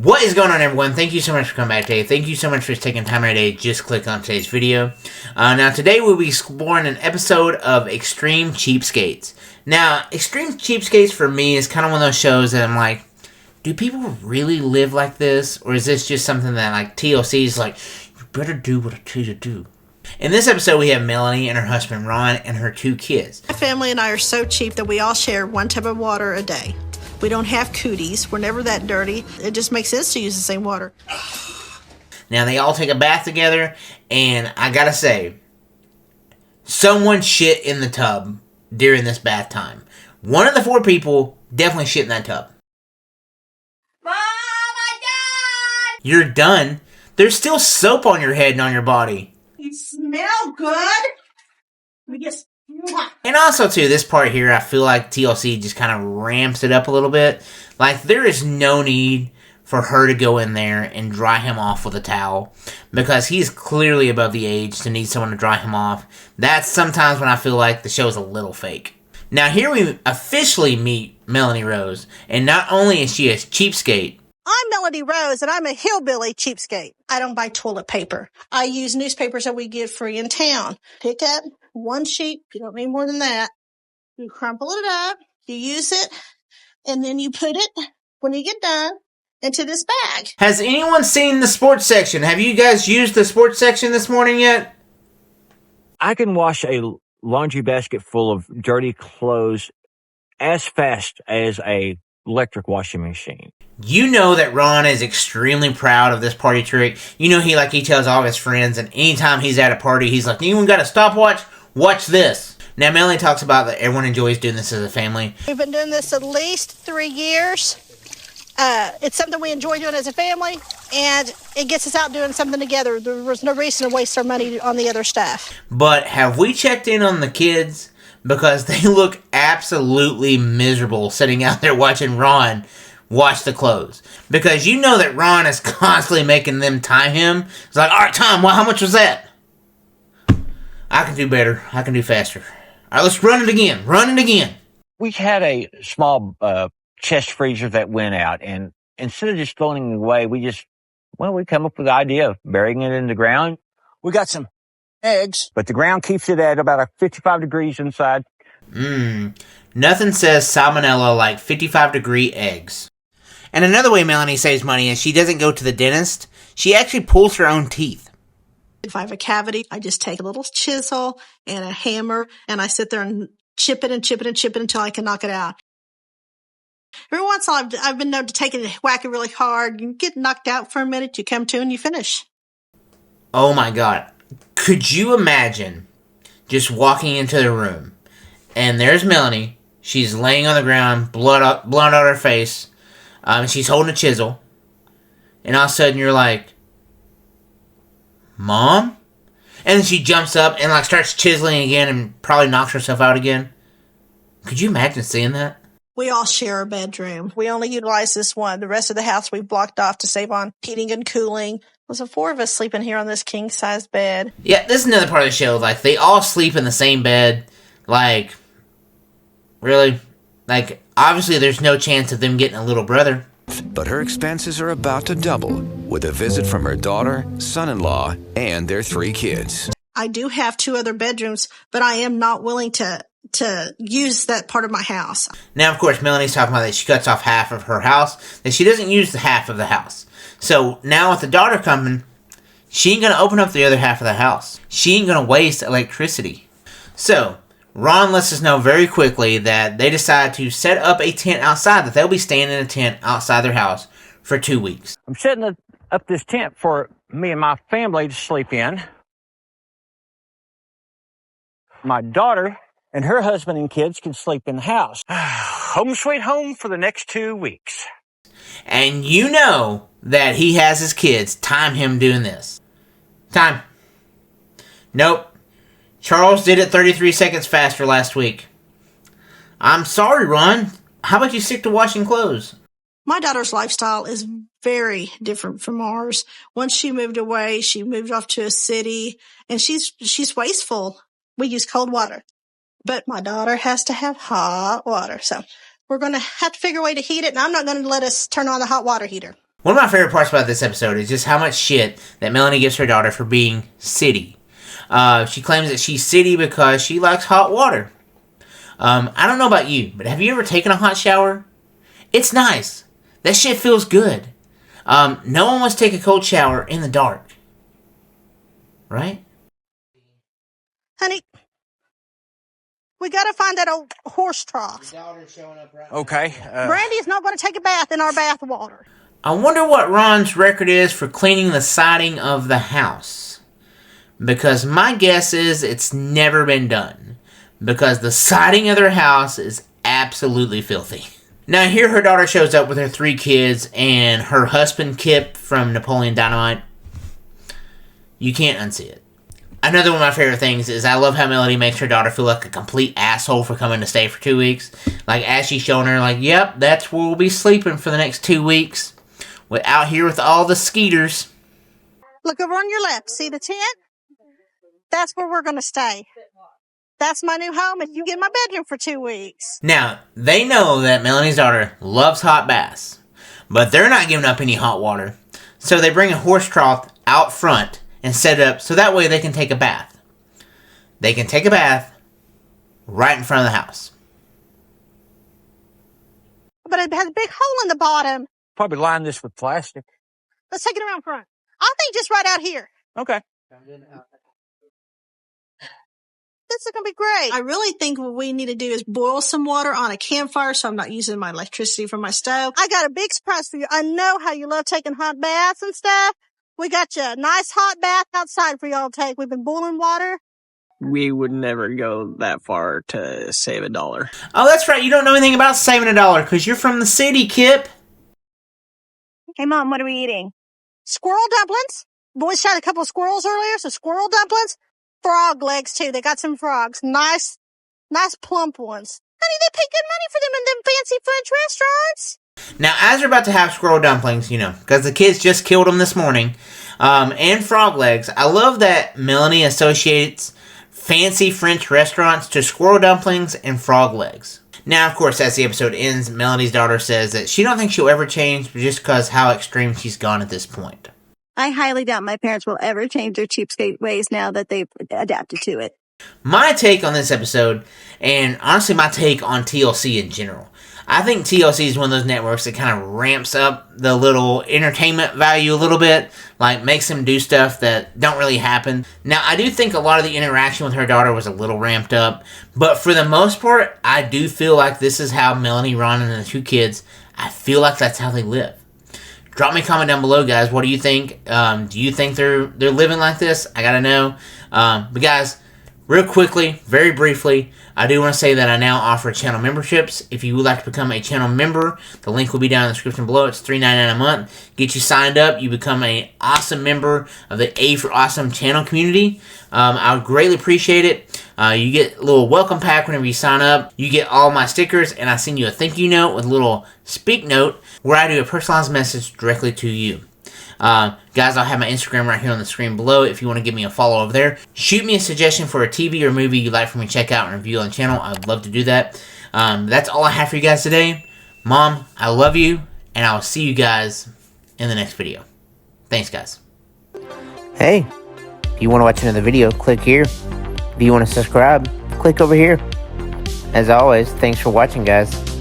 What is going on, everyone? Thank you so much for coming back today. Thank you so much for taking time out of day. Just click on today's video. Now, today we'll be exploring an episode of Extreme Cheapskates. Now, Extreme Cheapskates for me is kind of one of those shows that I'm like, do people really live like this? Or is this just something that, like, TLC is like, you better do what I tell you to do? In this episode, we have Melanie and her husband, Ron, and her 2 kids. My family and I are so cheap that we all share 1 tub of water a day. We don't have cooties. We're never that dirty. It just makes sense to use the same water. Now, they all take a bath together, and I gotta say, someone shit in the tub during this bath time. One of the 4 people definitely shit in that tub. Mom, I'm done! You're done? There's still soap on your head and on your body. You smell good. We just... And also, too, this part here, I feel like TLC just kind of ramps it up a little bit. Like, there is no need for her to go in there and dry him off with a towel, because he's clearly above the age to need someone to dry him off. That's sometimes when I feel like the show is a little fake. Now, here we officially meet Melanie Rose, and not only is she a cheapskate, I'm Melody Rose, and I'm a hillbilly cheapskate. I don't buy toilet paper. I use newspapers that we get free in town. Pick up 1 sheet. You don't need more than that. You crumple it up. You use it. And then you put it, when you get done, into this bag. Has anyone seen the sports section? Have you guys used the sports section this morning yet? I can wash a laundry basket full of dirty clothes as fast as a electric washing machine. You know that Ron is extremely proud of this party trick. You know he tells all of his friends, and anytime he's at a party, he's like, anyone got a stopwatch? Watch this. Now, Melanie talks about that everyone enjoys doing this as a family. We've been doing this at least 3 years. It's something we enjoy doing as a family, and it gets us out doing something together. There was no reason to waste our money on the other stuff. But have we checked in on the kids? Because they look absolutely miserable sitting out there watching Ron wash the clothes. Because you know that Ron is constantly making them time him. It's like, all right, Tom, well, how much was that? I can do better. I can do faster. All right, let's run it again. Run it again. We had a small chest freezer that went out, and instead of just throwing it away, we come up with the idea of burying it in the ground. We got some eggs, but the ground keeps it at about 55 degrees inside. Nothing says salmonella like 55-degree eggs. And another way Melanie saves money is she doesn't go to the dentist. She actually pulls her own teeth. If I have a cavity, I just take a little chisel and a hammer, and I sit there and chip it and chip it and chip it until I can knock it out. Every once in a while, I've been known to take it and whack it really hard. You get knocked out for a minute, you come to, and you finish. Oh my God. Could you imagine just walking into the room, and there's Melanie. She's laying on the ground, blood out her face. She's holding a chisel. And all of a sudden, you're like, Mom? And then she jumps up and like starts chiseling again and probably knocks herself out again. Could you imagine seeing that? We all share a bedroom. We only utilize this one. The rest of the house we blocked off to save on heating and cooling. There's 4 of us sleeping here on this king-size bed. Yeah, this is another part of the show. Like, they all sleep in the same bed. Like, really? Like, obviously there's no chance of them getting a little brother. But her expenses are about to double with a visit from her daughter, son-in-law, and their 3 kids. I do have 2 other bedrooms, but I am not willing to use that part of my house. Now, of course, Melanie's talking about that she cuts off half of her house, that she doesn't use the half of the house. So now with the daughter coming, she ain't going to open up the other half of the house. She ain't going to waste electricity. So Ron lets us know very quickly that they decide to set up a tent outside, that they'll be staying in a tent outside their house for 2 weeks. I'm setting up this tent for me and my family to sleep in. My daughter and her husband and kids can sleep in the house. Home sweet home for the next 2 weeks. And you know that he has his kids time him doing this. Time. Nope. Charles did it 33 seconds faster last week. I'm sorry, Ron. How about you stick to washing clothes? My daughter's lifestyle is very different from ours. Once she moved away, she moved off to a city, and she's wasteful. We use cold water. But my daughter has to have hot water. So we're going to have to figure a way to heat it, and I'm not going to let us turn on the hot water heater. One of my favorite parts about this episode is just how much shit that Melanie gives her daughter for being city. She claims that she's city because she likes hot water. I don't know about you, but have you ever taken a hot shower? It's nice. That shit feels good. No one wants to take a cold shower in the dark. Right? Honey, we gotta find that old horse trough. Okay. Brandy's not gonna take a bath in our bath water. I wonder what Ron's record is for cleaning the siding of the house. Because my guess is it's never been done. Because the siding of their house is absolutely filthy. Now here her daughter shows up with her 3 kids and her husband Kip from Napoleon Dynamite. You can't unsee it. Another one of my favorite things is I love how Melody makes her daughter feel like a complete asshole for coming to stay for 2 weeks. Like as she's showing her, like, yep, that's where we'll be sleeping for the next 2 weeks. Out here with all the skeeters. Look over on your left. See the tent? That's where we're going to stay. That's my new home, and you get my bedroom for 2 weeks. Now, they know that Melanie's daughter loves hot baths, but they're not giving up any hot water. So they bring a horse trough out front and set it up so that way they can take a bath. They can take a bath right in front of the house. But it has a big hole in the bottom. Probably line this with plastic. Let's take it around front. I think just right out here. Okay. This is going to be great. I really think what we need to do is boil some water on a campfire so I'm not using my electricity from my stove. I got a big surprise for you. I know how you love taking hot baths and stuff. We got you a nice hot bath outside for y'all to take. We've been boiling water. We would never go that far to save $1. Oh, that's right. You don't know anything about saving $1 because you're from the city, Kip. Hey, Mom, what are we eating? Squirrel dumplings. Boys shot a couple of squirrels earlier, so squirrel dumplings. Frog legs, too. They got some frogs. Nice plump ones. Honey, they pay good money for them in them fancy French restaurants. Now, as we're about to have squirrel dumplings, because the kids just killed them this morning, and frog legs, I love that Melanie associates fancy French restaurants to squirrel dumplings and frog legs. Now, of course, as the episode ends, Melanie's daughter says that she don't think she'll ever change just because how extreme she's gone at this point. I highly doubt my parents will ever change their cheapskate ways now that they've adapted to it. My take on this episode, and honestly my take on TLC in general, I think TLC is one of those networks that kind of ramps up the little entertainment value a little bit, like makes them do stuff that don't really happen. Now, I do think a lot of the interaction with her daughter was a little ramped up, but for the most part, I do feel like this is how Melanie, Ron, and the 2 kids, I feel like that's how they live. Drop me a comment down below, guys. What do you think? Do you think they're living like this? I gotta know. But guys, real quickly, very briefly, I do want to say that I now offer channel memberships. If you would like to become a channel member, the link will be down in the description below. It's $3.99 a month. Get you signed up. You become an awesome member of the A for Awesome channel community. I would greatly appreciate it. You get a little welcome pack whenever you sign up. You get all my stickers, and I send you a thank you note with a little speak note where I do a personalized message directly to you. Guys, I'll have my Instagram right here on the screen below if you want to give me a follow over there. Shoot me a suggestion for a TV or movie you'd like for me to check out and review on the channel. I'd love to do that. That's all I have for you guys today. Mom, I love you, and I will see you guys in the next video. Thanks, guys. Hey, if you want to watch another video, click here. If you want to subscribe, click over here. As always, thanks for watching, guys.